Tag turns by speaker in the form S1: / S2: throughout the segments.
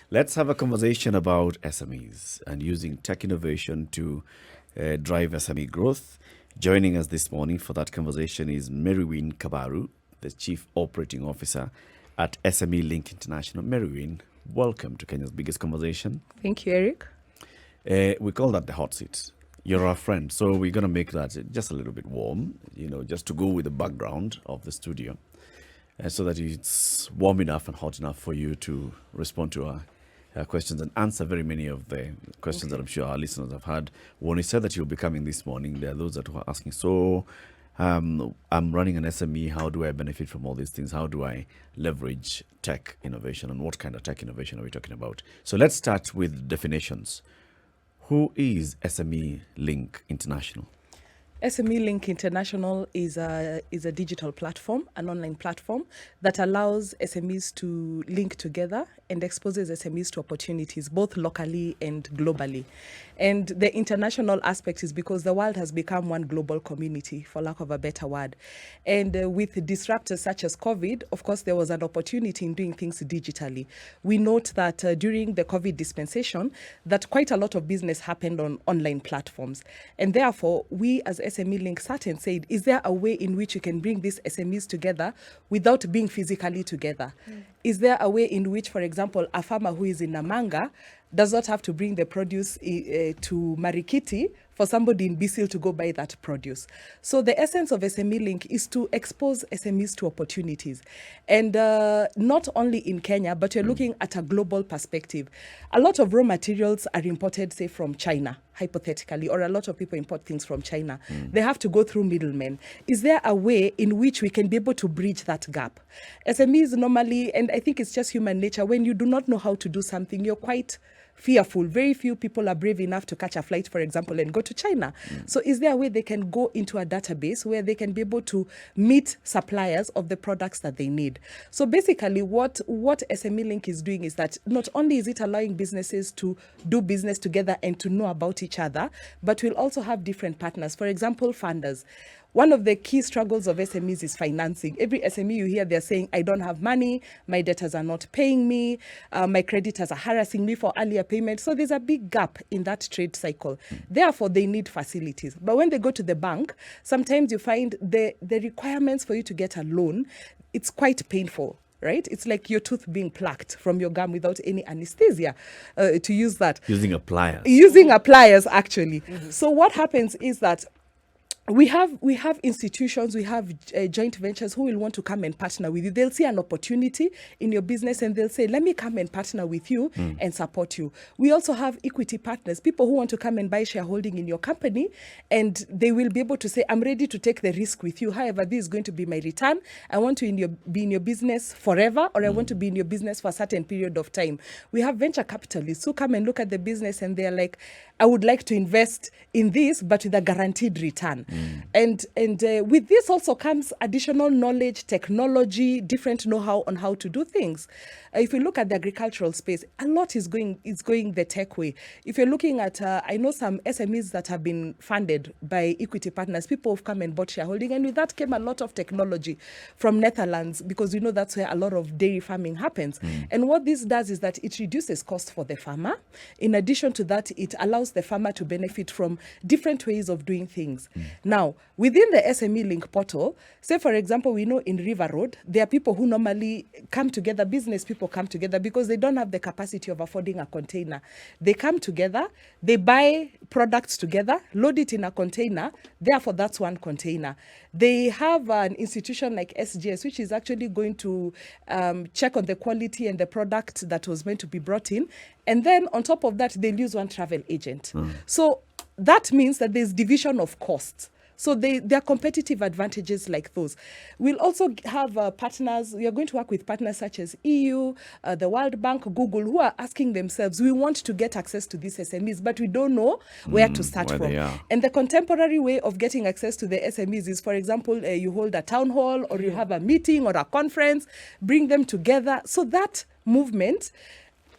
S1: Let's have a conversation about SMEs and using tech innovation to drive SME growth. Joining us this morning for that conversation is Marywin Kabaru, the Chief Operating Officer at SME Link International. Marywin, welcome to Kenya's biggest conversation.
S2: Thank you, Eric.
S1: We call that the hot seat. You're our friend, so we're going to make that just a little bit warm, just to go with the background of the studio, so that it's warm enough and hot enough for you to respond to our questions and answer very many of the questions that I'm sure our listeners have had. When you said that you'll be coming this morning, there are those that were asking, so I'm running an SME, how do I benefit from all these things? How do I leverage tech innovation, and what kind of tech innovation are we talking about? So let's start with definitions. Who is SME Link International?
S2: SME Link International is a digital platform, an online platform that allows SMEs to link together and exposes SMEs to opportunities, both locally and globally. And the international aspect is because the world has become one global community, for lack of a better word. And with disruptors such as COVID, of course, there was an opportunity in doing things digitally. We note that during the COVID dispensation, that quite a lot of business happened on online platforms. And therefore, we as SME Link sat and said, is there a way in which you can bring these SMEs together without being physically together? Is there a way in which, for example, a farmer who is in Namanga does not have to bring the produce to Marikiti for somebody in Bisil to go buy that produce? So the essence of SME Link is to expose SMEs to opportunities. And not only in Kenya, but you're looking at a global perspective. A lot of raw materials are imported, say, from China, hypothetically, or a lot of people import things from China. They have to go through middlemen. Is there a way in which we can be able to bridge that gap? SMEs normally, and I think it's just human nature, when you do not know how to do something, you're quite fearful. Very few people are brave enough to catch a flight, for example, and go to China. So is there a way they can go into a database where they can be able to meet suppliers of the products that they need? So basically what SME Link is doing is that not only is it allowing businesses to do business together and to know about each other, but we'll also have different partners. For example, funders. One of the key struggles of SMEs is financing. Every SME you hear, they're saying, I don't have money, my debtors are not paying me, my creditors are harassing me for earlier payment. So there's a big gap in that trade cycle. Therefore, they need facilities. But when they go to the bank, sometimes you find the requirements for you to get a loan, it's quite painful. Right? It's like your tooth being plucked from your gum without any anesthesia, to use that.
S1: Using a pliers.
S2: Using a pliers, actually. So what happens is that we have institutions, we have joint ventures who will want to come and partner with you. They'll see an opportunity in your business and they'll say, let me come and partner with you and support you. We also have equity partners, people who want to come and buy shareholding in your company, and they will be able to say, I'm ready to take the risk with you. However, this is going to be my return. I want to be in your business forever, or I want to be in your business for a certain period of time. We have venture capitalists who come and look at the business and they're like, I would like to invest in this, but with a guaranteed return. And with this also comes additional knowledge, technology, different know-how on how to do things. If you look at the agricultural space, a lot is going the tech way. If you're looking at, I know some SMEs that have been funded by equity partners, people have come and bought shareholding, and with that came a lot of technology from Netherlands, because you know that's where a lot of dairy farming happens. And what this does is that it reduces cost for the farmer. In addition to that, it allows the farmer to benefit from different ways of doing things. Now, within the SME Link portal, say for example, we know in River Road, there are people who normally come together, business people come together because they don't have the capacity of affording a container. They come together, they buy products together, load it in a container, therefore that's one container. They have an institution like SGS, which is actually going to check on the quality and the product that was meant to be brought in. And then on top of that, they'll use one travel agent. So that means that there's division of costs. So there are competitive advantages like those. We'll also have partners. We are going to work with partners such as EU, the World Bank, Google, who are asking themselves, we want to get access to these SMEs, but we don't know where to start from. And the contemporary way of getting access to the SMEs is, for example, you hold a town hall, or you have a meeting or a conference, bring them together. So that movement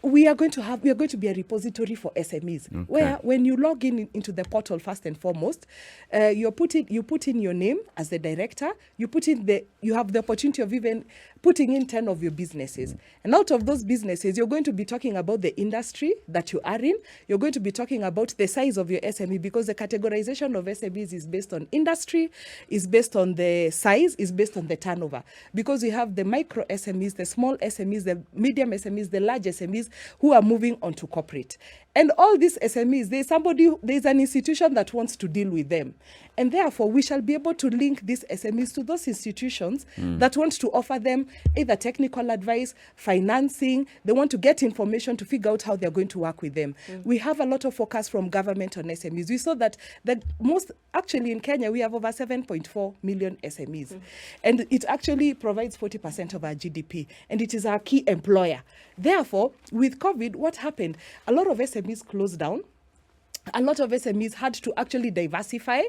S2: we are going to be a repository for SMEs, where when you log into the portal, first and foremost, you put in your name as the director. You have the opportunity of even putting in 10 of your businesses. And out of those businesses, you're going to be talking about the industry that you are in. You're going to be talking about the size of your SME, because the categorization of SMEs is based on industry, is based on the size, is based on the turnover. Because we have the micro SMEs, the small SMEs, the medium SMEs, the large SMEs who are moving on to corporate. And all these SMEs, there's an institution that wants to deal with them. And therefore, we shall be able to link these SMEs to those institutions that want to offer them either technical advice, financing. They want to get information to figure out how they're going to work with them. We have a lot of focus from government on SMEs. We saw that actually in Kenya, we have over 7.4 million SMEs. And it actually provides 40% of our GDP. And it is our key employer. Therefore, with COVID, what happened? A lot of SMEs closed down. A lot of SMEs had to actually diversify.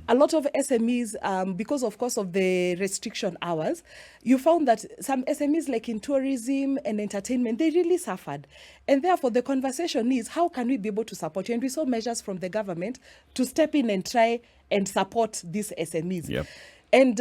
S2: A lot of SMEs, because of course of the restriction hours, you found that some SMEs like in tourism and entertainment, they really suffered. And therefore the conversation is, how can we be able to support you? And we saw measures from the government to step in and try and support these SMEs.
S1: Yep.
S2: And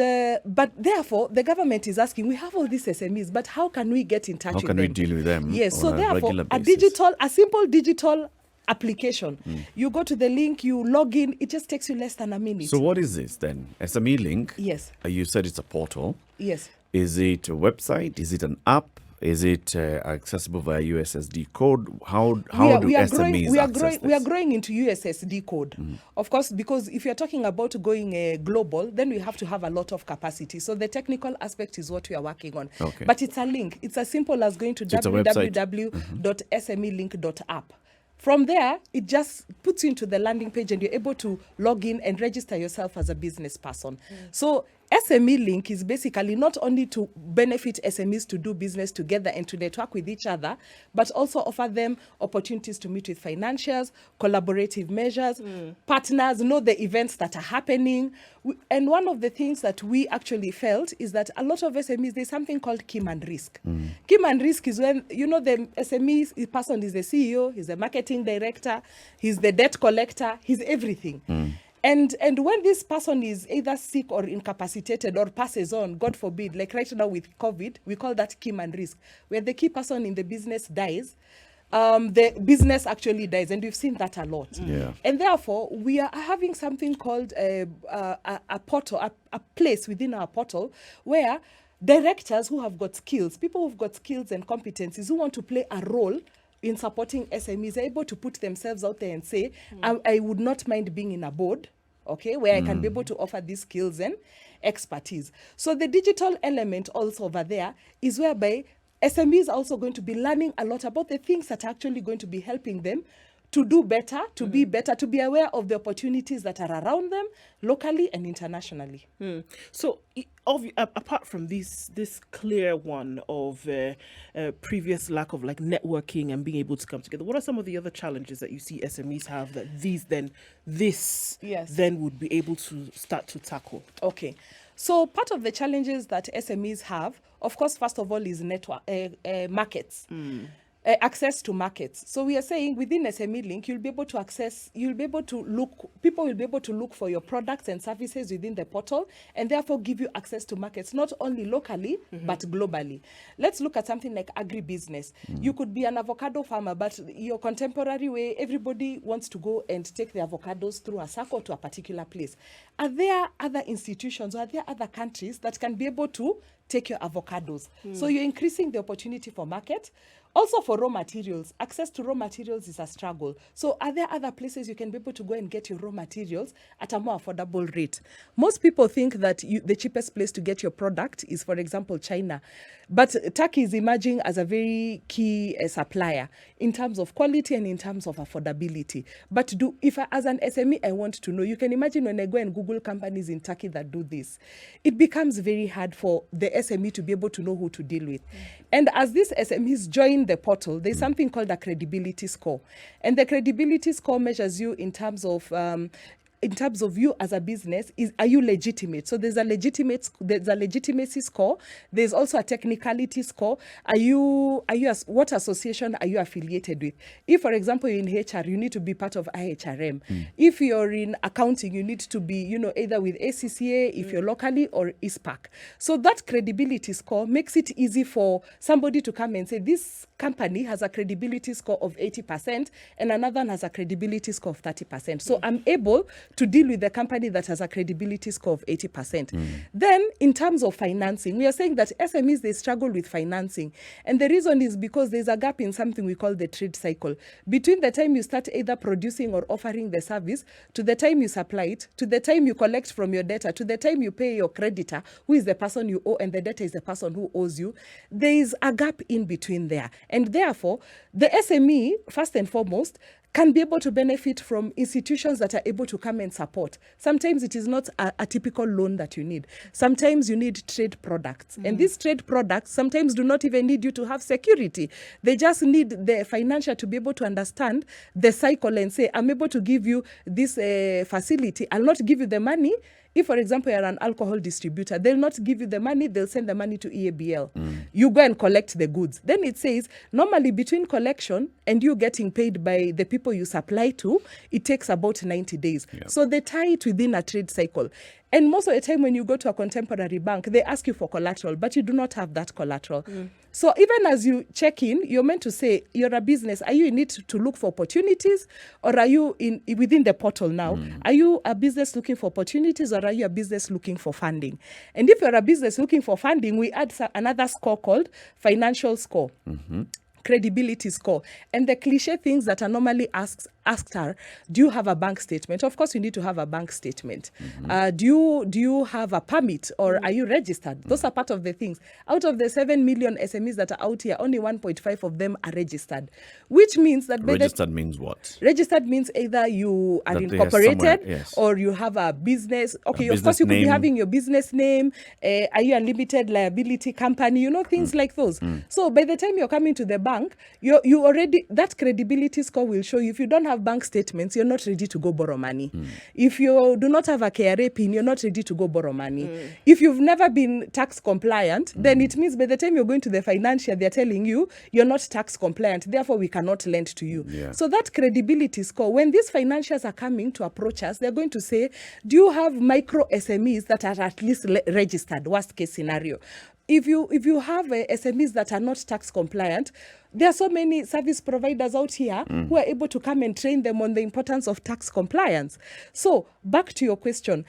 S2: but therefore, the government is asking, we have all these SMEs, but how can we get in touch with them?
S1: How can we deal with them?
S2: Yes, so
S1: on a
S2: therefore,
S1: regular basis?
S2: a simple digital application. You go to the link, you log in, it just takes you less than a minute.
S1: So what is this then? SME Link?
S2: Yes.
S1: You said it's a portal.
S2: Yes.
S1: Is it a website? Is it an app? Is it accessible via USSD code? How do SMEs access this?
S2: We are growing into USSD code. Of course, because if you're talking about going global, then we have to have a lot of capacity. So the technical aspect is what we are working on.
S1: Okay.
S2: But it's a link. It's as simple as going to www.smelink.app. From there, it just puts you into the landing page and you're able to log in and register yourself as a business person. So SME Link is basically not only to benefit SMEs to do business together and to network with each other, but also offer them opportunities to meet with financiers, collaborative measures, partners, know the events that are happening. And one of the things that we actually felt is that a lot of SMEs, there's something called key man risk. Key man risk is when, the SME person is the CEO, he's the marketing director, he's the debt collector, he's everything. And when this person is either sick or incapacitated or passes on, God forbid, like right now with COVID, we call that key man risk, where the key person in the business dies, the business actually dies, and we've seen that a lot.
S1: Yeah.
S2: And therefore, we are having something called a portal, a place within our portal where directors who have got skills, people who've got skills and competencies who want to play a role in supporting SMEs, are able to put themselves out there and say, I would not mind being in a board, okay, where I can be able to offer these skills and expertise. So the digital element also over there is whereby SMEs are also going to be learning a lot about the things that are actually going to be helping them to do better, to be better, to be aware of the opportunities that are around them locally and internationally.
S3: So apart from this clear one of previous lack of like networking and being able to come together, what are some of the other challenges that you see SMEs have that this would be able to start to tackle?
S2: Okay. So part of the challenges that SMEs have, of course, first of all, is network markets. Access to markets. So we are saying within SME Link, people will be able to look for your products and services within the portal and therefore give you access to markets, not only locally, but globally. Let's look at something like agribusiness. You could be an avocado farmer, but your contemporary way, everybody wants to go and take the avocados through a circle to a particular place. Are there other institutions or are there other countries that can be able to take your avocados? So you're increasing the opportunity for market. Also for raw materials, access to raw materials is a struggle. So are there other places you can be able to go and get your raw materials at a more affordable rate? Most people think that the cheapest place to get your product is, for example, China. But Turkey is emerging as a very key supplier in terms of quality and in terms of affordability. But if as an SME, I want to know, you can imagine when I go and Google companies in Turkey that do this, it becomes very hard for the SME to be able to know who to deal with. And as these SMEs join the portal, there's something called a credibility score. And the credibility score measures you in terms of in terms of you as a business, are you legitimate? So there's a legitimacy score. There's also a technicality score. What association are you affiliated with? If, for example, you're in HR, you need to be part of IHRM. If you're in accounting, you need to be, either with ACCA, if you're locally, or ISPAC. So that credibility score makes it easy for somebody to come and say, this company has a credibility score of 80% and another one has a credibility score of 30%. So I'm able to deal with the company that has a credibility score of 80%. Then in terms of financing, we are saying that SMEs, they struggle with financing. And the reason is because there's a gap in something we call the trade cycle. Between the time you start either producing or offering the service, to the time you supply it, to the time you collect from your debtor, to the time you pay your creditor, who is the person you owe, and the debtor is the person who owes you, there is a gap in between there. And therefore, the SME, first and foremost, can be able to benefit from institutions that are able to come and support. Sometimes it is not a typical loan that you need. Sometimes you need trade products. And these trade products sometimes do not even need you to have security. They just need the financier to be able to understand the cycle and say, I'm able to give you this facility. I'll not give you the money. If, for example, you're an alcohol distributor, they'll not give you the money, they'll send the money to EABL. You go and collect the goods. Then it says, normally between collection and you getting paid by the people you supply to, it takes about 90 days.
S1: Yep.
S2: So they tie it within a trade cycle. And most of the time when you go to a contemporary bank, they ask you for collateral, but you do not have that collateral. So even as you check in, you're meant to say, you're a business. Are you in it to look for opportunities, or are you within the portal now? Are you a business looking for opportunities, or are you a business looking for funding? And if you're a business looking for funding, we add another score called financial score. Credibility score. And the cliche things that are normally asked are, do you have a bank statement? Of course, you need to have a bank statement. Do you have a permit, or are you registered? Those are part of the things. Out of the 7 million SMEs that are out here, only 1.5 of them are registered, which means that
S1: Registered means what?
S2: Registered means either you are
S1: That they are
S2: incorporated,
S1: somewhere, yes.
S2: or you have a business. Okay, of
S1: business
S2: course, you could be
S1: name.
S2: having your business name. Are you a limited liability company? Things like those. So by the time you're coming to the bank, you already, that credibility score will show you. If you don't have bank statements, you're not ready to go borrow money. If you do not have a KRA PIN, you're not ready to go borrow money. If you've never been tax compliant, then it means by the time you're going to the financier, they're telling you you're not tax compliant, therefore we cannot lend to you.
S1: Yeah.
S2: So that credibility score, when these financiers are coming to approach us, they're going to say, do you have micro SMEs that are at least registered, worst case scenario? If you have SMEs that are not tax compliant, there are so many service providers out here who are able to come and train them on the importance of tax compliance. So back to your question,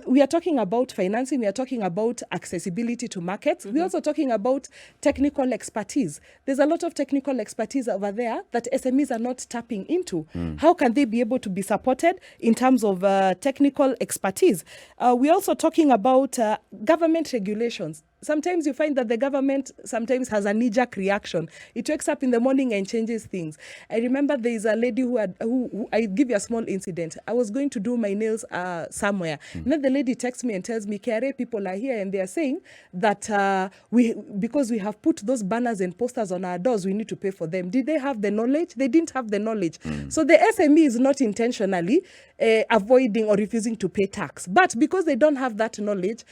S2: we are talking about financing, we are talking about accessibility to markets. We're also talking about technical expertise. There's a lot of technical expertise over there that SMEs are not tapping into. How can they be able to be supported in terms of technical expertise? We're also talking about government regulations. Sometimes you find that the government sometimes has a knee-jerk reaction. It wakes up in the morning and changes things. I remember there is a lady who I give you a small incident. I was going to do my nails somewhere. And then the lady texts me and tells me, KRA people are here and they are saying that because we have put those banners and posters on our doors, we need to pay for them. Did they have the knowledge? They didn't have the knowledge. So the SME is not intentionally avoiding or refusing to pay tax. But because they don't have that knowledge,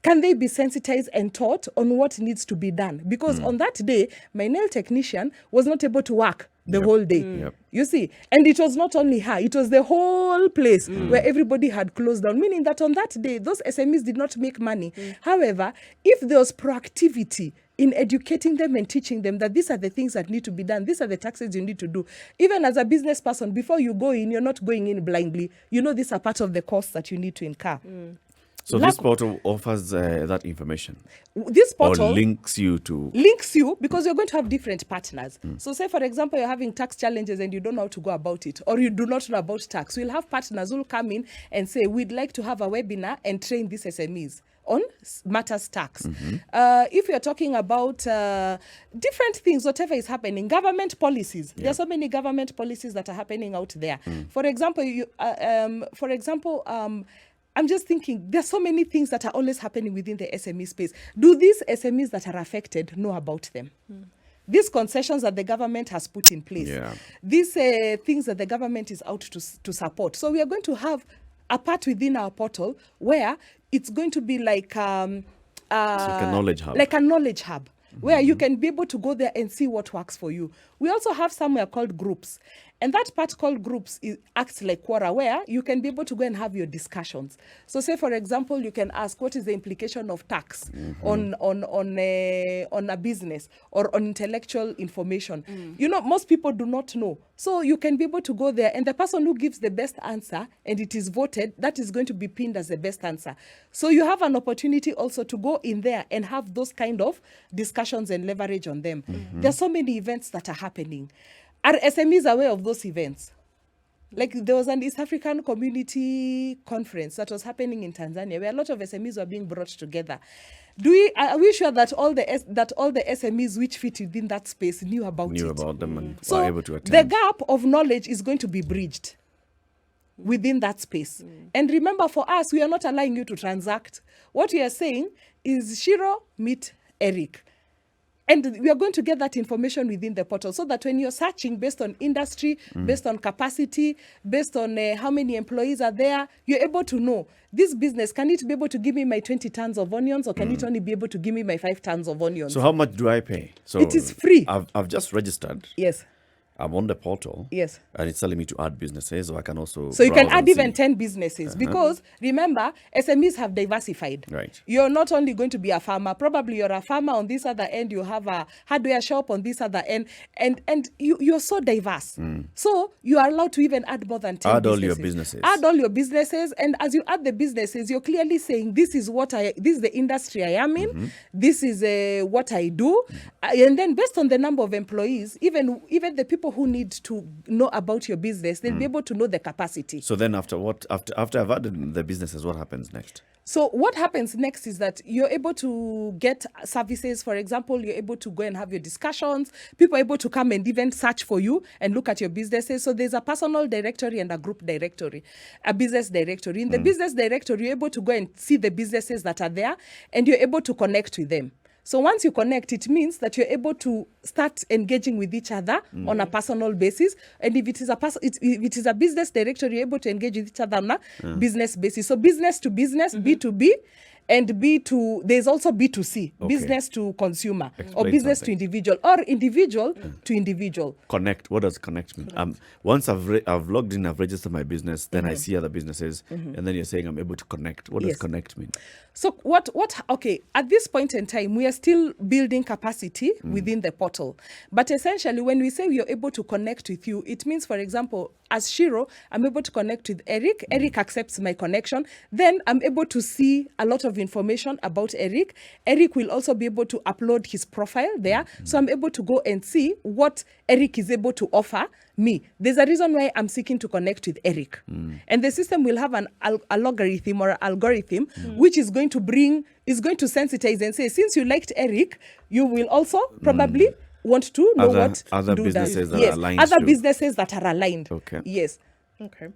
S2: can they be sensitized and taught on what needs to be done? Because on that day, my nail technician was not able to work the whole day. You see, and it was not only her, it was the whole place where everybody had closed down, meaning that on that day, those SMEs did not make money. However, if there was proactivity in educating them and teaching them that these are the things that need to be done, these are the taxes you need to do. Even as a business person, before you go in, you're not going in blindly. You know these are part of the costs that you need to incur.
S1: So this portal offers that information.
S2: This portal
S1: or links you
S2: because you're going to have different partners. So say, for example, you're having tax challenges and you don't know how to go about it, or you do not know about tax. We'll have partners who will come in and say, we'd like to have a webinar and train these SMEs on matters tax. If you're talking about different things, whatever is happening, government policies, there are so many government policies that are happening out there. For example, I'm just thinking, there's so many things that are always happening within the SME space. Do these SMEs that are affected know about them? These concessions that the government has put in place, these things that the government is out to support. So we are going to have a part within our portal where it's going to be like
S1: It's like a knowledge hub.
S2: like a knowledge hub where you can be able to go there and see what works for you. We also have somewhere called groups. And that part called groups acts like Quora, where you can be able to go and have your discussions. So say, for example, you can ask, what is the implication of tax on a business or on intellectual information? You know, most people do not know. So you can be able to go there, and the person who gives the best answer, and it is voted, that is going to be pinned as the best answer. So you have an opportunity also to go in there and have those kind of discussions and leverage on them. There are so many events that are happening. Are SMEs aware of those events? Like there was an East African community conference that was happening in Tanzania where a lot of SMEs were being brought together. Are we sure that all the SMEs which fit within that space knew about
S1: them and
S2: so
S1: were able to attend?
S2: The gap of knowledge is going to be bridged within that space. And remember, for us, we are not allowing you to transact. What we are saying is Shiro meet Eric. And we are going to get that information within the portal so that when you're searching based on industry, based on capacity, based on how many employees are there, you're able to know this business, can it be able to give me my 20 tons of onions or can it only be able to give me my 5 tons of onions?
S1: So how much do I pay? So
S2: it is free.
S1: I've just registered.
S2: Yes.
S1: I'm on the portal.
S2: Yes.
S1: And it's telling me to add businesses, or I can also.
S2: So you can
S1: browse
S2: add
S1: and
S2: even
S1: see.
S2: 10 businesses because remember, SMEs have diversified.
S1: Right.
S2: You're not only going to be a farmer, probably you're a farmer on this other end, you have a hardware shop on this other end, and you're so diverse. So you are allowed to even add more than 10
S1: Add all your
S2: businesses.
S1: businesses.
S2: Add all your businesses, and as you add the businesses, you're clearly saying this is the industry I am in, this is what I do, and then based on the number of employees, even the people who need to know about your business, they'll be able to know the capacity.
S1: So then after I've added the businesses, what happens next?
S2: So what happens next is that you're able to get services. For example, you're able to go and have your discussions. People are able to come and even search for you and look at your businesses. So there's a personal directory and a group directory, a business directory. In the business directory, you're able to go and see the businesses that are there and you're able to connect with them. So once you connect, it means that you're able to start engaging with each other on a personal basis. And if it is a business directory, you're able to engage with each other on a business basis. So business to business, B2B, and there's also B2C, business to consumer, or business to individual, or individual to individual.
S1: Connect. What does connect mean? Once I've logged in, I've registered my business, then I see other businesses, and then you're saying I'm able to connect. What does connect mean?
S2: So okay, at this point in time, we are still building capacity within the portal. But essentially, when we say we are able to connect with you, it means, for example, as Shiro, I'm able to connect with Eric. Eric accepts my connection. Then I'm able to see a lot of information about Eric. Eric will also be able to upload his profile there. So I'm able to go and see what Eric is able to offer me. There's a reason why I'm seeking to connect with Eric. And the system will have a logarithm or algorithm, which is going to sensitize and say, since you liked Eric, you will also probably want to know
S1: other businesses that are aligned.
S2: Other businesses that are aligned.
S1: Okay.
S2: Yes.
S3: Okay.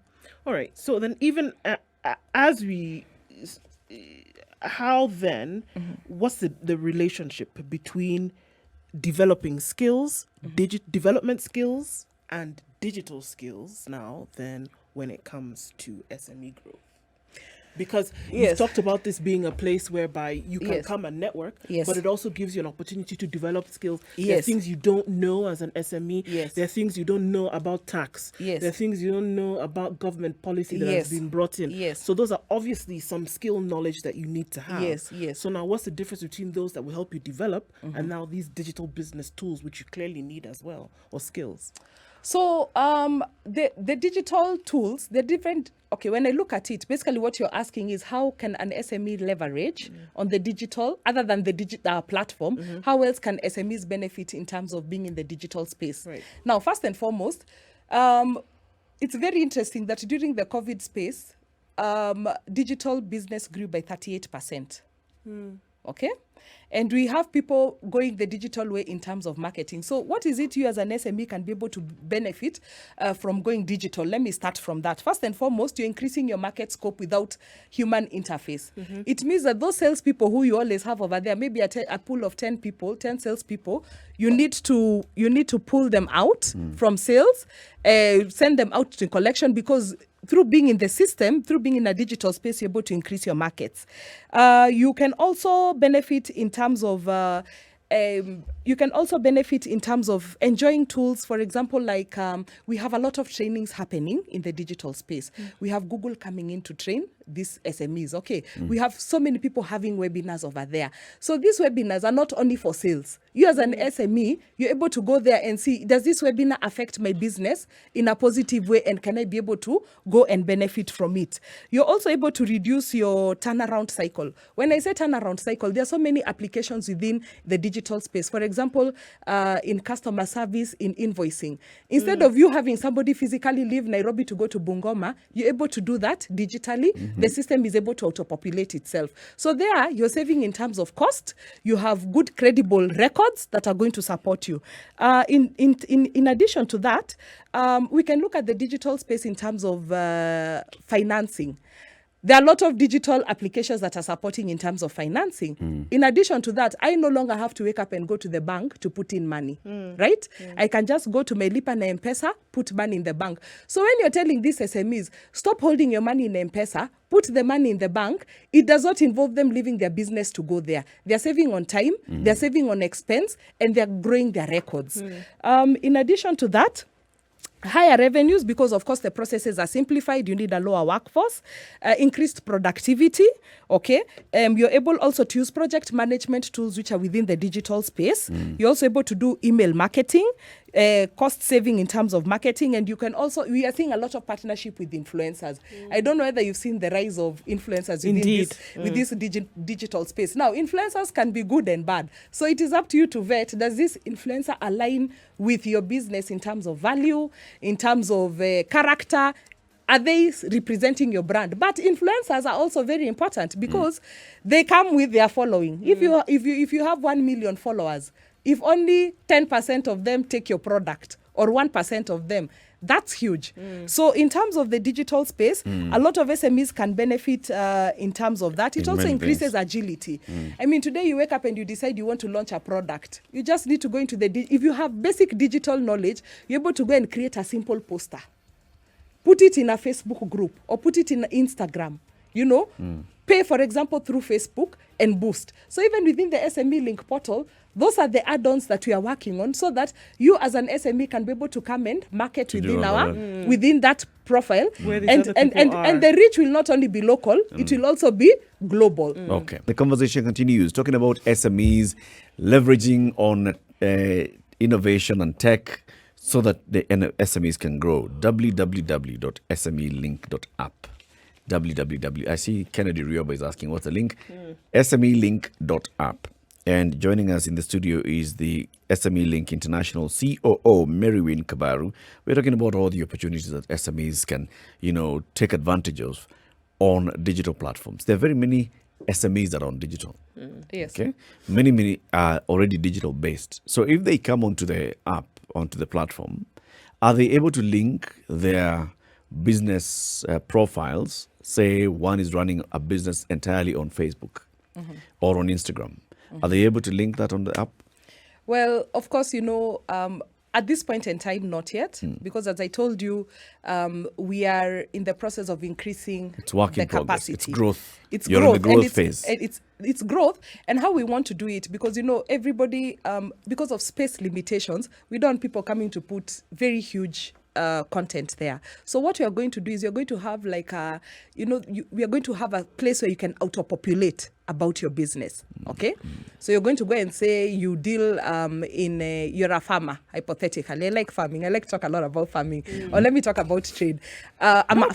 S3: All right. So then even as we... How then, what's the relationship between developing skills, development skills, and digital skills now then when it comes to SME growth? Because you've talked about this being a place whereby you can come and network, but it also gives you an opportunity to develop skills. There are things you don't know as an SME. There are things you don't know about tax. There are things you don't know about government policy that has been brought in. So those are obviously some skill knowledge that you need to have. So now what's the difference between those that will help you develop and now these digital business tools which you clearly need as well, or skills?
S2: So the digital tools, they're different. Okay, when I look at it, basically what you're asking is how can an SME leverage on the digital, other than the digital platform, how else can SMEs benefit in terms of being in the digital space?
S3: Right.
S2: Now, first and foremost, it's very interesting that during the COVID space, digital business grew by 38%. Okay? And we have people going the digital way in terms of marketing. So what is it you as an SME can be able to benefit from going digital? Let me start from that. First and foremost, you're increasing your market scope without human interface. It means that those salespeople who you always have over there, maybe a pool of 10 salespeople, you need to pull them out from sales, send them out to collection, because through being in the system, through being in a digital space, you're able to increase your markets. You can also benefit in terms of enjoying tools. For example, like we have a lot of trainings happening in the digital space. We have Google coming in to train these SMEs. Okay, we have so many people having webinars over there. So these webinars are not only for sales. You as an SME, you're able to go there and see, does this webinar affect my business in a positive way, and can I be able to go and benefit from it? You're also able to reduce your turnaround cycle. When I say turnaround cycle, there are so many applications within the digital space. For example, in customer service, in invoicing. Instead of you having somebody physically leave Nairobi to go to Bungoma, you're able to do that digitally. The system is able to auto-populate itself. So there, you're saving in terms of cost. You have good, credible records that are going to support you. In addition to that, we can look at the digital space in terms of financing. There are a lot of digital applications that are supporting in terms of financing. In addition to that, I no longer have to wake up and go to the bank to put in money, right? I can just go to my Lipa na M-Pesa, put money in the bank. So when you're telling these SMEs, stop holding your money in M-Pesa, put the money in the bank, it does not involve them leaving their business to go there. They're saving on time, they're saving on expense, and they're growing their records. In addition to that, higher revenues, because of course the processes are simplified, you need a lower workforce, increased productivity, okay? You're able also to use project management tools which are within the digital space. You're also able to do email marketing, cost saving in terms of marketing, and you can also, we are seeing a lot of partnership with influencers. I don't know whether you've seen the rise of influencers within this digital space. Now, influencers can be good and bad. So it is up to you to vet, does this influencer align with your business in terms of value, in terms of character? Are they representing your brand? But influencers are also very important because they come with their following. If you have 1 million followers, if only 10% of them take your product, or 1% of them, that's huge. So in terms of the digital space, a lot of SMEs can benefit in terms of that. It also increases agility. I mean, today you wake up and you decide you want to launch a product. You just need to go into if you have basic digital knowledge, you're able to go and create a simple poster. Put it in a Facebook group or put it in Instagram, pay, for example, through Facebook and boost. So even within the SME link portal, those are the add-ons that we are working on so that you as an SME can be able to come and market within that profile. And the reach will not only be local, it will also be global.
S1: Okay. The conversation continues, talking about SMEs leveraging on innovation and tech so that the SMEs can grow. www.smelink.app. www. I see Kennedy Rioba is asking, what's the link? SMElink.app. And joining us in the studio is the SME Link International COO, Marywin Kabaru. We're talking about all the opportunities that SMEs can, take advantage of on digital platforms. There are very many SMEs that are on digital.
S2: Yes.
S1: Okay. Many are already digital based. So if they come onto the app, onto the platform, are they able to link their business profiles? Say one is running a business entirely on Facebook or on Instagram. Are they able to link that on the app?
S2: Well, of course, at this point in time, not yet, because as I told you, we are in the process of increasing the capacity.
S1: It's growth.
S2: You're growth.
S1: In the growth phase.
S2: It's growth, and how we want to do it, because everybody, because of space limitations, we don't want people coming to put very huge content there. So what we are going to do is you're going to have we are going to have a place where you can auto-populate about your business, okay? So you're going to go and say you deal you're a farmer, hypothetically. I like farming. I like to talk a lot about farming. Or let me talk about trade. I'm a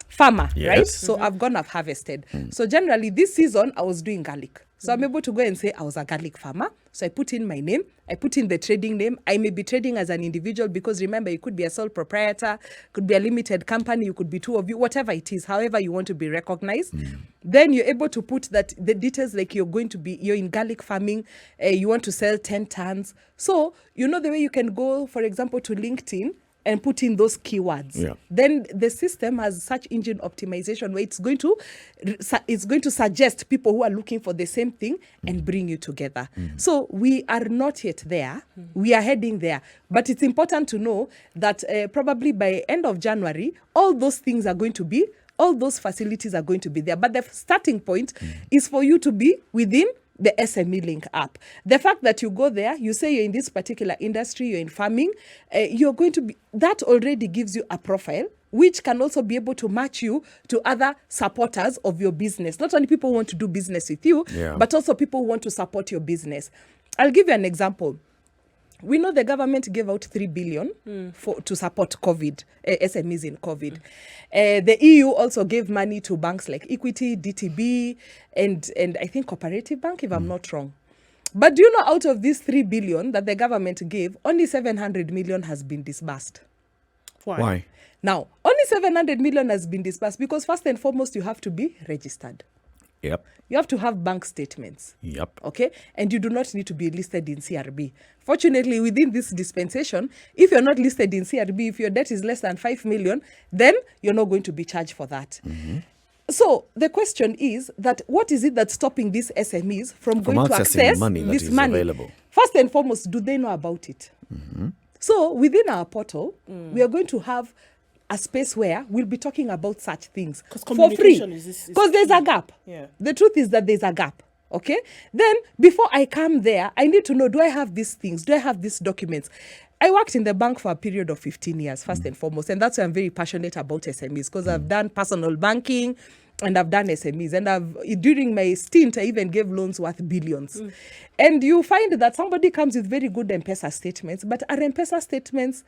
S2: farmer,
S1: yes.
S2: Right? So I've harvested. So generally this season I was doing garlic. So I'm able to go and say I was a garlic farmer. So I put in my name, I put in the trading name. I may be trading as an individual because remember, you could be a sole proprietor, could be a limited company, you could be two of you, whatever it is, however you want to be recognized. Then you're able to put the details, like you're in garlic farming, you want to sell 10 tons. So, the way you can go, for example, to LinkedIn, and put in those keywords.
S1: Yeah.
S2: Then the system has search engine optimization where it's going to suggest people who are looking for the same thing and bring you together. So we are not yet there. We are heading there. But it's important to know that probably by end of January, all those things are going to be, all those facilities are going to be there. But the starting point is for you to be within the SME Link app. The fact that you go there, you say you're in this particular industry, you're in farming, you're going to be, that already gives you a profile which can also be able to match you to other supporters of your business. Not only people who want to do business with you, but also people who want to support your business. I'll give you an example. We know the government gave out 3 billion to support COVID, SMEs in COVID. The EU also gave money to banks like Equity, DTB, and I think Cooperative Bank, if I'm not wrong. But do you know, out of these 3 billion that the government gave, only 700 million has been disbursed.
S1: Why?
S2: Now, only 700 million has been disbursed because first and foremost, you have to be registered.
S1: Yep.
S2: You have to have bank statements.
S1: Yep.
S2: Okay? And you do not need to be listed in CRB. Fortunately, within this dispensation, if you're not listed in CRB, if your debt is less than 5 million, then you're not going to be charged for that. So the question is that what is it that's stopping these SMEs from going to access
S1: money that
S2: this
S1: is
S2: money?
S1: available?
S2: First and foremost, do they know about it? So within our portal, we are going to have a space where we'll be talking about such things for free. Because there's a gap.
S3: Yeah.
S2: The truth is that there's a gap. Okay? Then before I come there, I need to know, do I have these things? Do I have these documents? I worked in the bank for a period of 15 years, first and foremost. And that's why I'm very passionate about SMEs, because I've done personal banking and I've done SMEs. And during my stint, I even gave loans worth billions. And you find that somebody comes with very good M-Pesa statements, but are M-Pesa statements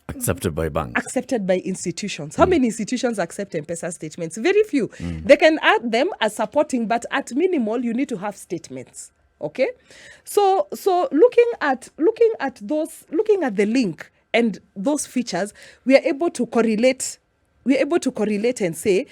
S1: Accepted by banks.
S2: accepted by institutions? How many institutions accept M-Pesa statements? Very few. They can add them as supporting, but at minimal, you need to have statements. Okay, so looking at the link and those features, we are able to correlate. We're able to correlate and say,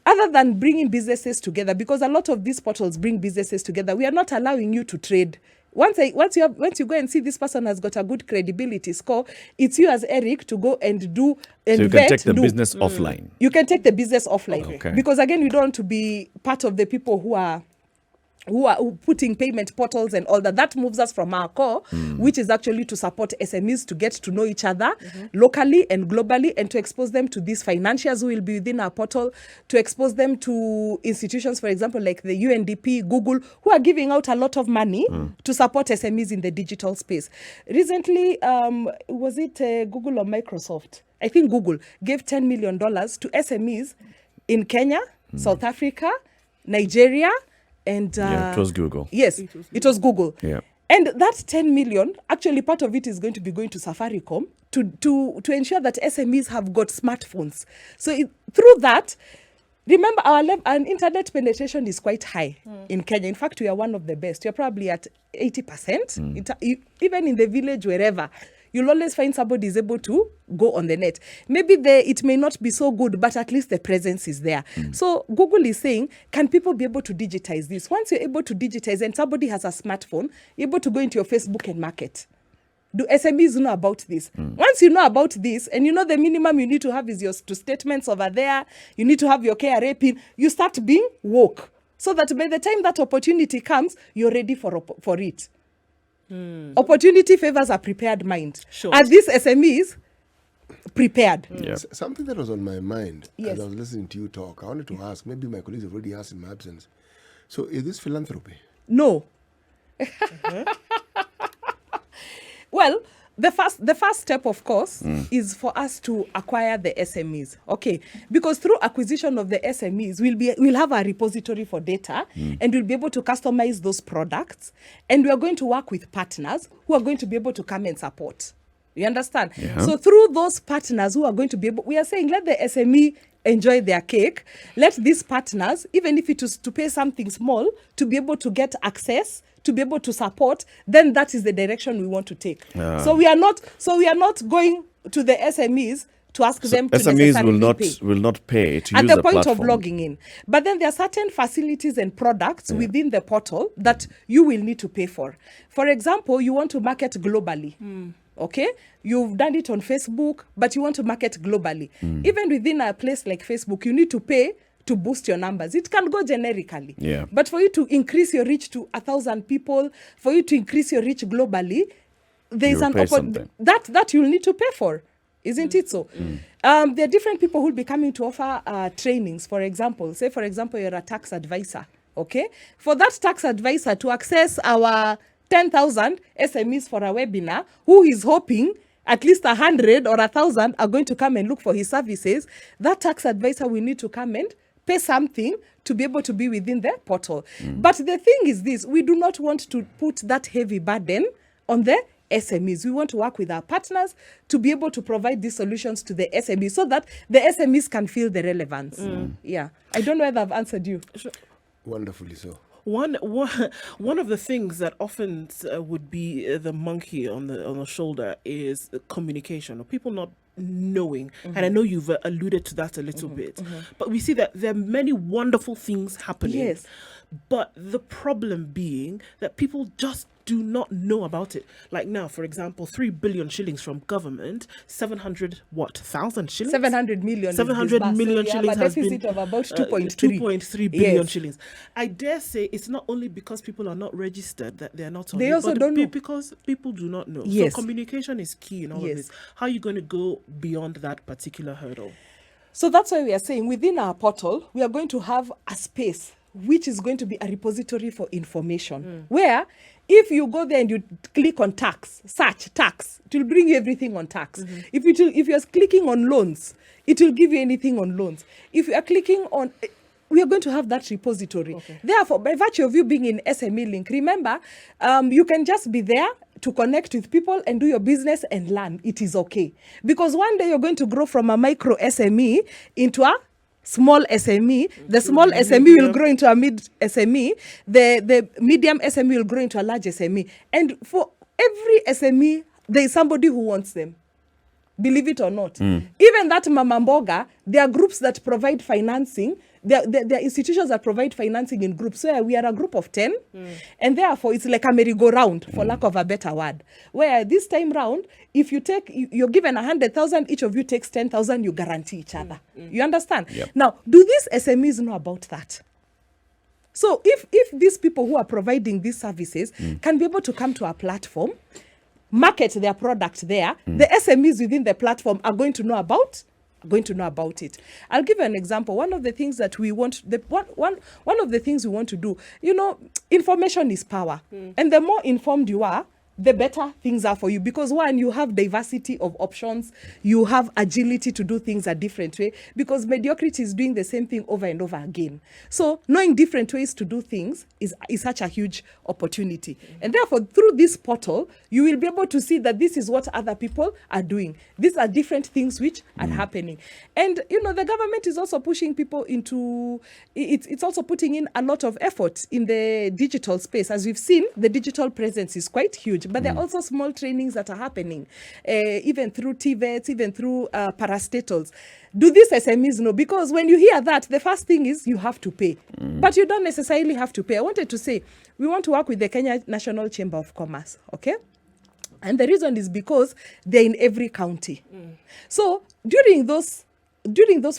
S2: other than bringing businesses together, because a lot of these portals bring businesses together, we are not allowing you to trade. Once you go and see this person has got a good credibility score, it's you as Eric to go and do and
S1: So you can take the business offline.
S2: You can take the business offline.
S1: Okay.
S2: Because again, we don't want to be part of the people who are putting payment portals and all that. That moves us from our core, which is actually to support SMEs to get to know each other locally and globally, and to expose them to these financiers who will be within our portal, to expose them to institutions, for example, like the UNDP, Google, who are giving out a lot of money to support SMEs in the digital space. Recently, was it Google or Microsoft? I think Google gave $10 million to SMEs in Kenya, South Africa, Nigeria, and
S1: Yeah, it was Google.
S2: Yes, it was Google.
S1: Yeah.
S2: And that 10 million, actually part of it is going to be going to Safaricom to ensure that SMEs have got smartphones. So through that, remember our internet penetration is quite high in Kenya. In fact, we are one of the best. You're probably at 80%. Even in the village, wherever, you'll always find somebody is able to go on the net. Maybe it may not be so good, but at least the presence is there. So Google is saying, can people be able to digitize this? Once you're able to digitize and somebody has a smartphone, you're able to go into your Facebook and market. Do SMEs know about this? Once you know about this, and you know the minimum you need to have is your two statements over there, you need to have your KRA PIN, you start being woke. So that by the time that opportunity comes, you're ready for it. Opportunity favors a prepared mind.
S3: Sure.
S2: Are these SMEs prepared?
S1: Yeah.
S4: Something that was on my mind
S2: Yes.
S4: as I was listening to you talk, I wanted to ask, maybe my colleagues have already asked in my absence. So is this philanthropy?
S2: No. Well, the first step, of course, is for us to acquire the SMEs. Okay, because through acquisition of the SMEs, we'll have a repository for data, and we'll be able to customize those products, and we are going to work with partners who are going to be able to come and support. You understand?
S1: Yeah.
S2: So through those partners who are going to be able, we are saying let the SME enjoy their cake. Let these partners, even if it is to pay something small, to be able to get access, to be able to support, then that is the direction we want to take. So we are not going to the SMEs to ask them to
S1: SMEs
S2: necessarily
S1: will not pay to
S2: at
S1: use
S2: the point of
S1: platform.
S2: logging in. But then there are certain facilities and products within the portal that you will need to pay for. For example, you want to market globally. Okay, you've done it on Facebook, but you want to market globally. Even within a place like Facebook, you need to pay to boost your numbers. It can go generically.
S1: Yeah.
S2: But for you to increase your reach to 1,000 people, for you to increase your reach globally, there's
S1: You'll
S2: an
S1: pay something.
S2: that you'll need to pay for. Isn't it so? There are different people who will be coming to offer trainings. For example, you're a tax advisor. Okay, for that tax advisor to access our 10,000 SMEs for a webinar, who is hoping at least 100 or 1,000 are going to come and look for his services, that tax advisor will need to come and pay something to be able to be within the portal. But the thing is this, we do not want to put that heavy burden on the SMEs. We want to work with our partners to be able to provide these solutions to the SMEs so that the SMEs can feel the relevance. Yeah. I don't know whether I've answered you.
S4: Wonderfully so.
S3: One of the things that often would be the monkey on the shoulder is communication, or people not knowing. And I know you've alluded to that a little bit, but we see that there are many wonderful things happening.
S2: Yes.
S3: But the problem being that people just do not know about it. Like now, for example, 3 billion shillings from government, 700,000 shillings?
S2: 700 million.
S3: 700 million shillings has been
S2: deficit of about
S3: 2.3 billion
S2: Yes.
S3: shillings. I dare say it's not only because people are not registered that they're not on
S2: They
S3: it,
S2: also
S3: but
S2: don't know.
S3: because people do not know.
S2: Yes.
S3: So communication is key in all of
S2: Yes.
S3: this. How are you going to go beyond that particular hurdle?
S2: So that's why we are saying within our portal, we are going to have a space which is going to be a repository for information, where if you go there and you click on tax, search tax, it will bring you everything on tax. If you're clicking on loans, it will give you anything on loans. If you are clicking on, we are going to have that repository. Therefore, by virtue of you being in SME Link, remember, you can just be there to connect with people and do your business and learn. It is okay. Because one day you're going to grow from a micro SME into a small SME. The small SME will grow into a mid SME. The medium SME will grow into a large SME. And for every SME, there is somebody who wants them. Believe it or not. Even that Mama Mboga, there are groups that provide financing. There are institutions that provide financing in groups. So we are a group of 10. And therefore, it's like a merry-go-round, for lack of a better word. Where this time round, if you're given 100,000, each of you takes 10,000, you guarantee each other. You understand?
S1: Yep.
S2: Now, do these SMEs know about that? So if these people who are providing these services can be able to come to our platform, market their product there, the SMEs within the platform are going to know about it. I'll give you an example. One of the things that we want, one of the things we want to do, information is power. And the more informed you are, the better things are for you. Because one, you have diversity of options. You have agility to do things a different way. Because mediocrity is doing the same thing over and over again. So knowing different ways to do things is such a huge opportunity. And therefore, through this portal, you will be able to see that this is what other people are doing. These are different things which are happening. And, the government is also pushing people into, it's also putting in a lot of effort in the digital space. As we've seen, the digital presence is quite huge. But there are also small trainings that are happening, even through TVETs, even through parastatals. Do these SMEs know? Because when you hear that, the first thing is you have to pay. But you don't necessarily have to pay. I wanted to say, we want to work with the Kenya National Chamber of Commerce, okay? And the reason is because they're in every county. So during those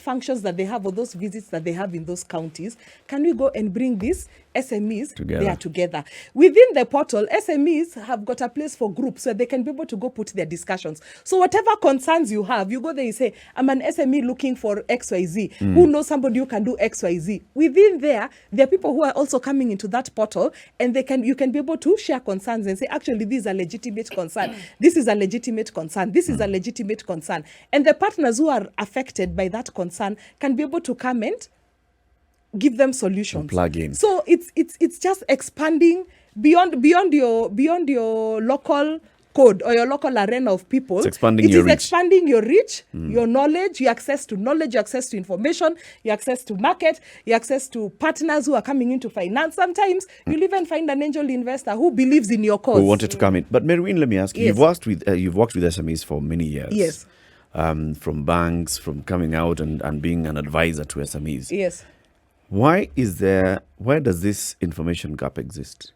S2: functions that they have, or those visits that they have in those counties, can we go and bring these SMEs together? Within the portal, SMEs have got a place for groups where they can be able to go put their discussions. So whatever concerns you have, you go there, you say, I'm an SME looking for XYZ. Who knows somebody who can do XYZ? Within there are people who are also coming into that portal, and you can be able to share concerns and say, actually, this is a legitimate concern. This is a legitimate concern. This is a legitimate concern. And the partners who are affected by that concern can be able to come and give them solutions.
S1: Plug in.
S2: So it's just expanding beyond your local code or your local arena of people.
S1: It's expanding your reach.
S2: Expanding your reach, your knowledge, your access to knowledge, your access to information, your access to market, your access to partners who are coming into finance. Sometimes you'll even find an angel investor who believes in your cause.
S1: Who wanted to come in. But Marywin, let me ask you,
S2: Yes.
S1: you've worked with SMEs for many years.
S2: Yes.
S1: From banks, from coming out and being an advisor to SMEs.
S2: Yes.
S1: Where does this information gap exist?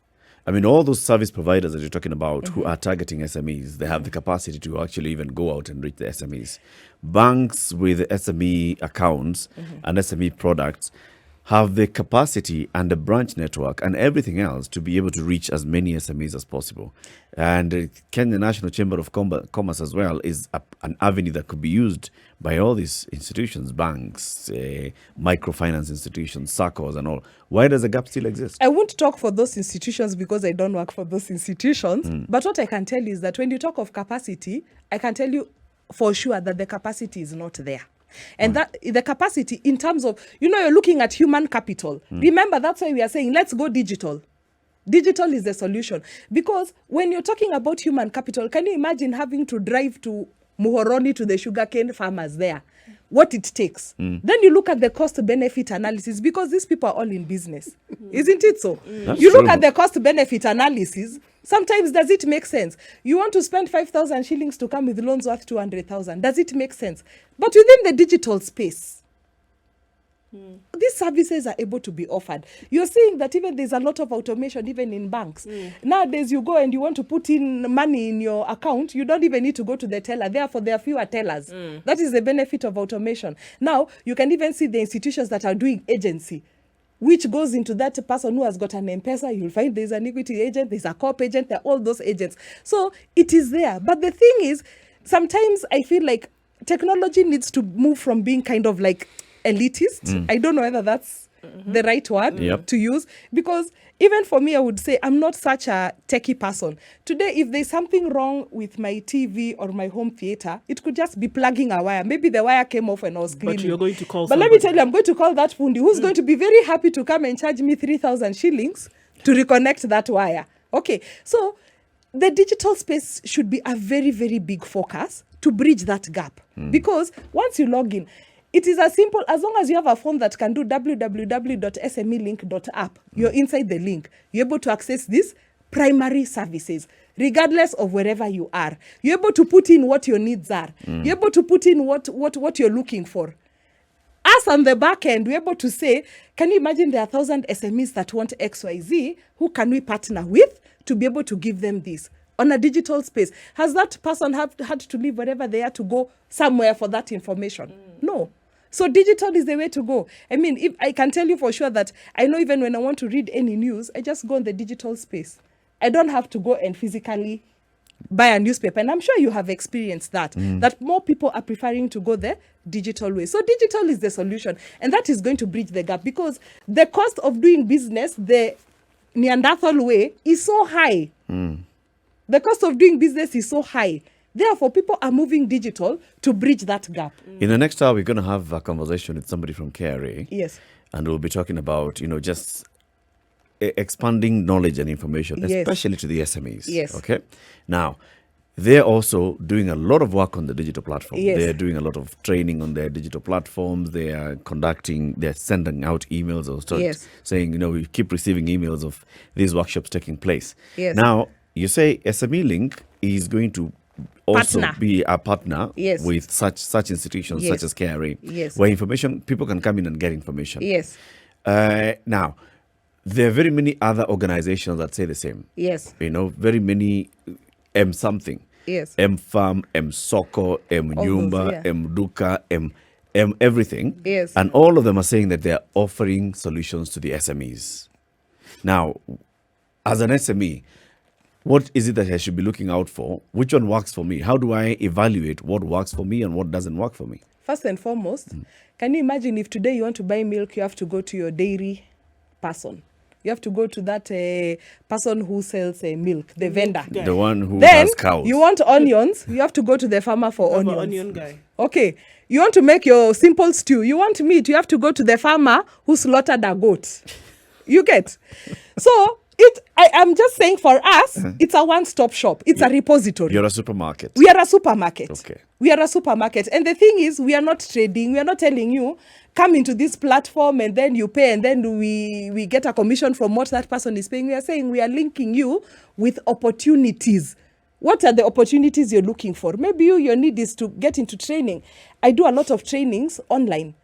S1: I mean, all those service providers that you're talking about who are targeting SMEs, they have the capacity to actually even go out and reach the SMEs. Banks with SME accounts and SME products have the capacity and the branch network and everything else to be able to reach as many SMEs as possible. And Kenya National Chamber of Commerce as well is an avenue that could be used by all these institutions, banks, microfinance institutions, SACCOs and all. Why does the gap still exist?
S2: I won't talk for those institutions because I don't work for those institutions. But what I can tell you is that when you talk of capacity, I can tell you for sure that the capacity is not there. And that the capacity in terms of, you're looking at human capital. Remember, that's why we are saying, let's go digital. Digital is the solution. Because when you're talking about human capital, can you imagine having to drive to Muhoroni to the sugarcane farmers there? What it takes. Then you look at the cost-benefit analysis, because these people are all in business. Isn't it so?
S1: That's
S2: You look
S1: true.
S2: at the cost-benefit analysis. Sometimes does it make sense? You want to spend 5,000 shillings to come with loans worth 200,000. Does it make sense? But within the digital space, these services are able to be offered. You're seeing that even there's a lot of automation even in banks. Nowadays, you go and you want to put in money in your account, you don't even need to go to the teller. Therefore, there are fewer tellers. That is the benefit of automation. Now, you can even see the institutions that are doing agency, which goes into that person who has got an M-Pesa. You'll find there's an equity agent, there's a co-op agent, there are all those agents. So it is there. But the thing is, sometimes I feel like technology needs to move from being kind of like elitist. I don't know whether that's the right word to use, because even for me, I would say I'm not such a techie person. Today, if there's something wrong with my TV or my home theater, it could just be plugging a wire. Maybe the wire came off when I was cleaning.
S3: But you're going to call
S2: But let me tell you, I'm going to call that fundi who's going to be very happy to come and charge me 3,000 shillings to reconnect that wire. Okay, so the digital space should be a very, very big focus to bridge that gap. Because once you log in, it is as simple as long as you have a phone that can do www.smelink.app. You're inside the link. You're able to access these primary services, regardless of wherever you are. You're able to put in what your needs are. You're able to put in what you're looking for. Us on the back end, we're able to say, can you imagine there are 1,000 SMEs that want XYZ? Who can we partner with to be able to give them this? On a digital space, has that person had to leave wherever they are to go somewhere for that information? No. So digital is the way to go. I mean, if I can tell you for sure that I know even when I want to read any news, I just go on the digital space. I don't have to go and physically buy a newspaper. And I'm sure you have experienced that, that more people are preferring to go the digital way. So digital is the solution. And that is going to bridge the gap, because the cost of doing business the Neanderthal way is so high. The cost of doing business is so high. Therefore, people are moving digital to bridge that gap.
S1: In the next hour, we're going to have a conversation with somebody from KRA.
S2: Yes.
S1: And we'll be talking about, just expanding knowledge and information,
S2: Yes.
S1: especially to the SMEs.
S2: Yes.
S1: Okay. Now, they're also doing a lot of work on the digital platform.
S2: Yes.
S1: They're doing a lot of training on their digital platforms. They're sending out emails or
S2: Yes.
S1: saying, we keep receiving emails of these workshops taking place.
S2: Yes.
S1: Now, you say SME Link is going to also
S2: Partner.
S1: be a partner
S2: Yes.
S1: with such institutions
S2: Yes.
S1: such as KRA,
S2: Yes.
S1: where people can come in and get information.
S2: Yes.
S1: Now, there are very many other organizations that say the same.
S2: Yes.
S1: Very many M something.
S2: Yes.
S1: M Farm, M Soko, M
S2: All those,
S1: Nyumba,
S2: yeah.
S1: M Duka, M everything.
S2: Yes.
S1: And all of them are saying that they are offering solutions to the SMEs. Now, as an SME, what is it that I should be looking out for? Which one works for me? How do I evaluate what works for me and what doesn't work for me?
S2: First and foremost, can you imagine if today you want to buy milk, you have to go to your dairy person. You have to go to that person who sells milk, the vendor.
S3: guy.
S1: The one who
S2: Then
S1: has cows.
S2: you want onions, you have to go to the farmer for
S3: Have an
S2: onions.
S3: onion guy.
S2: Okay, you want to make your simple stew. You want meat, you have to go to the farmer who slaughtered a goat. You get? So I am just saying for us, it's a one-stop shop. It's a repository.
S1: You're a supermarket.
S2: We are a supermarket.
S1: Okay.
S2: We are a supermarket. And the thing is, we are not trading. We are not telling you, come into this platform and then you pay and then we get a commission from what that person is paying. We are saying we are linking you with opportunities. What are the opportunities you're looking for? Maybe your need is to get into training. I do a lot of trainings online.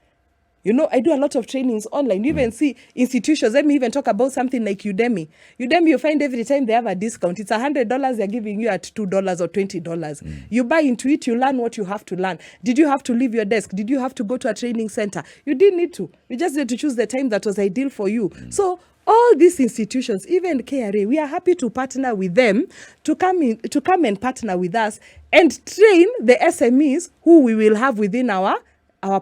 S2: You know, I do a lot of trainings online. You even see institutions. Let me even talk about something like Udemy. Udemy, you find every time they have a discount, it's $100 they're giving you at $2 or $20. You buy into it, you learn what you have to learn. Did you have to leave your desk? Did you have to go to a training center? You didn't need to. You just need to choose the time that was ideal for you. So all these institutions, even KRA, we are happy to partner with them to come and partner with us and train the SMEs who we will have within our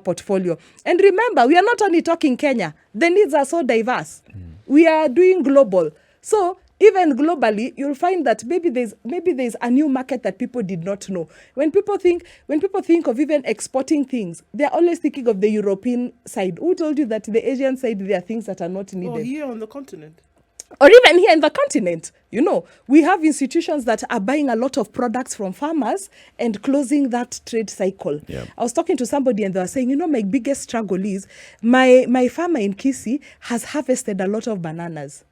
S2: portfolio. And remember, we are not only talking Kenya. The needs are so diverse. We are doing global. So even globally, you'll find that maybe there's a new market that people did not know. When people think of even exporting things, they're always thinking of the European side. Who told you that the Asian side, there are things that are not needed?
S3: Or here on the continent.
S2: Or even here in the continent, you know, we have institutions that are buying a lot of products from farmers and closing that trade cycle.
S1: Yeah.
S2: I was talking to somebody and they were saying, you know, my biggest struggle is my farmer in Kisii has harvested a lot of bananas.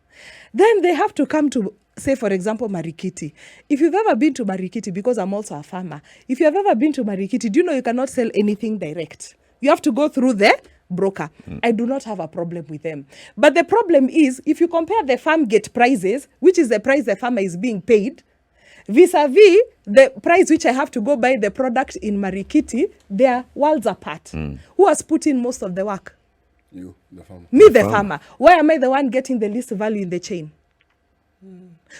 S2: Then they have to come to, say, for example, Marikiti. If you've ever been to Marikiti, because I'm also a farmer, if you've ever been to Marikiti, do you know you cannot sell anything direct? You have to go through the broker. I do not have a problem with them. But the problem is, if you compare the farm gate prices, which is the price the farmer is being paid, vis-a-vis the price which I have to go buy the product in Marikiti, they are worlds apart. Who has put in most of the work?
S4: You, the farmer.
S2: Me, the farmer. Why am I the one getting the least value in the chain?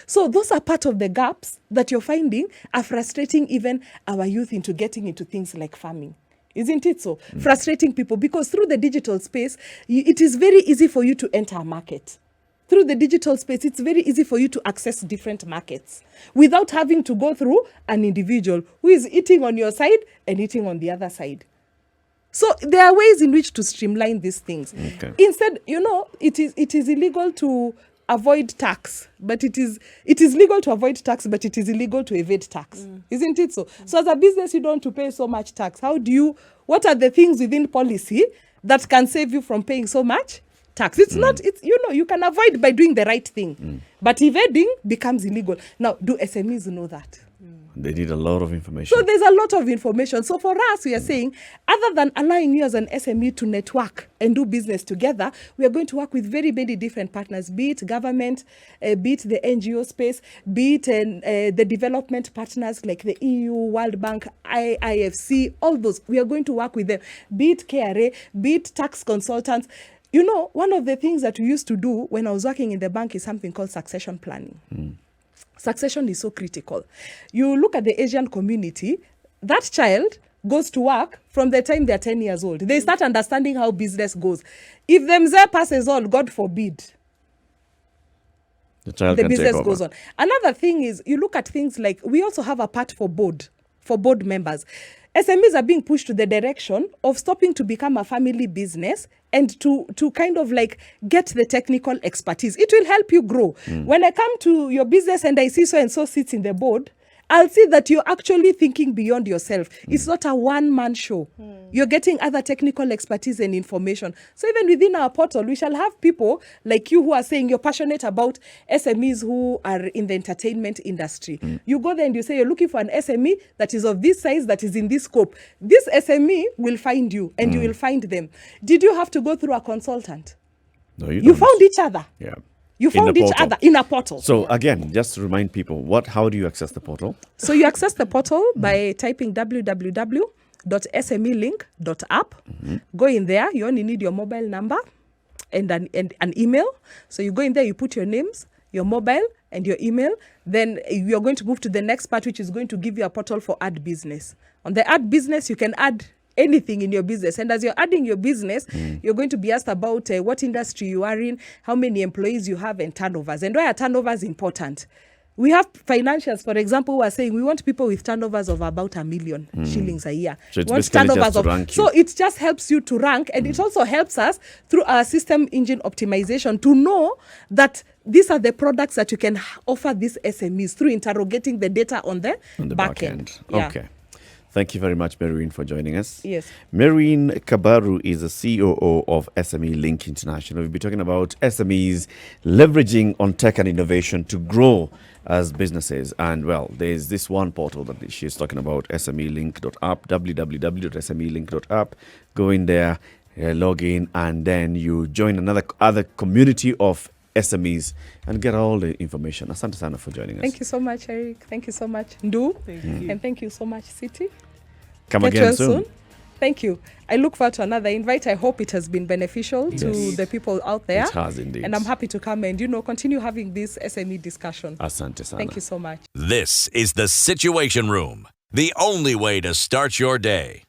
S2: So those are part of the gaps that you're finding are frustrating even our youth into getting into things like farming. Isn't it so? Frustrating people, because through the digital space, it is very easy for you to enter a market. Through the digital space, it's very easy for you to access different markets without having to go through an individual who is eating on your side and eating on the other side. So there are ways in which to streamline these things.
S1: Okay.
S2: Instead, you know, it is illegal to avoid tax, but it is legal to avoid tax, but it is illegal to evade tax. Isn't it so? So as a business, you don't want to pay so much tax. What are the things within policy that can save you from paying so much tax? It's not, you can avoid by doing the right thing, but evading becomes illegal. Now, do SMEs know that?
S1: They need a lot of information.
S2: So there's a lot of information. So for us, we are saying, other than allowing you as an SME to network and do business together, we are going to work with very, very different partners, be it government, be it the NGO space, be it the development partners like the EU, World Bank, IFC, all those. We are going to work with them, be it KRA, be it tax consultants. You know, one of the things that we used to do when I was working in the bank is something called succession planning. Succession is so critical. You look at the Asian community, that child goes to work from the time they're 10 years old. They start understanding how business goes. If the mzee passes on, God forbid,
S1: the child
S2: the
S1: can
S2: business
S1: take over.
S2: goes on. Another thing is, you look at things like, we also have a part for board members. SMEs are being pushed to the direction of stopping to become a family business and to kind of like get the technical expertise. It will help you grow. When I come to your business and I see so-and-so sits in the board, I'll see that you're actually thinking beyond yourself. It's not a one-man show. You're getting other technical expertise and information. So even within our portal, we shall have people like you who are saying you're passionate about SMEs who are in the entertainment industry. You go there and you say you're looking for an SME that is of this size, that is in this scope. This SME will find you and you will find them. Did you have to go through a consultant?
S1: No,
S2: You
S1: don't.
S2: found each other.
S1: Yeah.
S2: You
S1: In the
S2: found each
S1: portal.
S2: other in a portal.
S1: So again, just to remind people, how do you access the portal?
S2: So you access the portal by typing www.smelink.app. Go in there. You only need your mobile number and an email. So you go in there, you put your names, your mobile, and your email. Then you're going to move to the next part, which is going to give you a portal for ad business. On the ad business, you can add anything in your business. And as you're adding your business, you're going to be asked about what industry you are in, how many employees you have, and turnovers. And why are turnovers important? We have financials, for example, who are saying we want people with turnovers of about 1 million shillings a year.
S1: So it's
S2: We want
S1: basically
S2: turnovers
S1: just to rank you.
S2: So it just helps you to rank, and it also helps us through our system engine optimization to know that these are the products that you can offer these SMEs through interrogating the data on the back end. Yeah.
S1: Okay. Thank you very much, Marywin, for joining us.
S2: Yes.
S1: Marywin Kabaru is the COO of SME Link International. We'll be talking about SMEs leveraging on tech and innovation to grow as businesses. And well, there's this one portal that she's talking about, SMElink.app, www.smelink.app. Go in there, log in, and then you join other community of SMEs and get all the information. Asante sana for joining us.
S2: Thank you so much, Eric. Thank you so much, Ndu.
S3: Thank you.
S2: And thank you so much, City.
S1: Come
S2: Get
S1: again
S2: well
S1: soon.
S2: Thank you. I look forward to another invite. I hope it has been beneficial to
S1: Yes.
S2: the people out there.
S1: It has indeed.
S2: And I'm happy to come and, continue having this SME discussion.
S1: Asante sana.
S2: Thank you so much.
S5: This is the Situation Room, the only way to start your day.